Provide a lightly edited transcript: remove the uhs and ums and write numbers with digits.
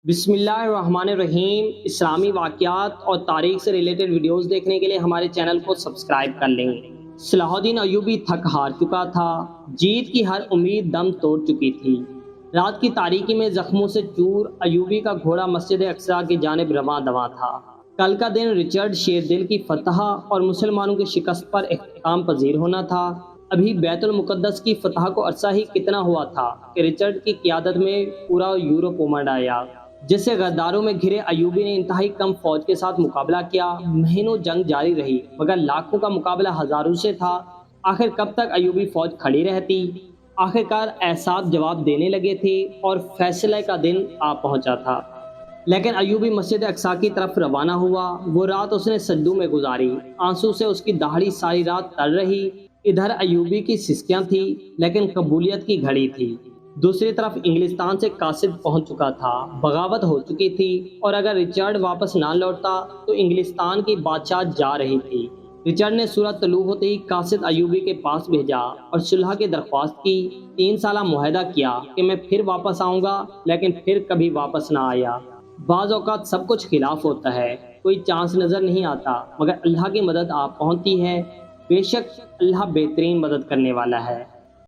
بسم اللہ الرحمن الرحیم۔ اسلامی واقعات اور تاریخ سے ریلیٹڈ ویڈیوز دیکھنے کے لیے ہمارے چینل کو سبسکرائب کر لیں۔ صلاح الدین ایوبی تھک ہار چکا تھا، جیت کی ہر امید دم توڑ چکی تھی۔ رات کی تاریکی میں زخموں سے چور ایوبی کا گھوڑا مسجد اقصی کی جانب رواں دواں تھا۔ کل کا دن رچرڈ شیردل کی فتح اور مسلمانوں کی شکست پر اختتام پذیر ہونا تھا۔ ابھی بیت المقدس کی فتح کو عرصہ ہی کتنا ہوا تھا کہ رچرڈ کی قیادت میں پورا یورپ امڑ آیا، جس سے غداروں میں گھرے ایوبی نے انتہائی کم فوج کے ساتھ مقابلہ کیا۔ مہینوں جنگ جاری رہی مگر لاکھوں کا مقابلہ ہزاروں سے تھا۔ آخر کب تک ایوبی فوج کھڑی رہتی؟ آخرکار اعصاب جواب دینے لگے تھے اور فیصلہ کا دن آ پہنچا تھا۔ لیکن ایوبی مسجد اقصی کی طرف روانہ ہوا۔ وہ رات اس نے سجدوں میں گزاری، آنسو سے اس کی داڑھی ساری رات تر رہی۔ ادھر ایوبی کی سسکیاں تھیں لیکن قبولیت کی گھڑی تھی۔ دوسری طرف انگلستان سے قاصد پہنچ چکا تھا، بغاوت ہو چکی تھی، اور اگر رچرڈ واپس نہ لوٹتا تو انگلستان کی بادشاہت جا رہی تھی۔ رچرڈ نے سورج طلوع ہوتے ہی قاصد ایوبی کے پاس بھیجا اور صلح کی درخواست کی۔ 3 سالہ معاہدہ کیا کہ میں پھر واپس آؤں گا، لیکن پھر کبھی واپس نہ آیا۔ بعض اوقات سب کچھ خلاف ہوتا ہے، کوئی چانس نظر نہیں آتا مگر اللہ کی مدد آپ پہنچتی ہے۔ بے شک اللہ بہترین مدد کرنے والا ہے۔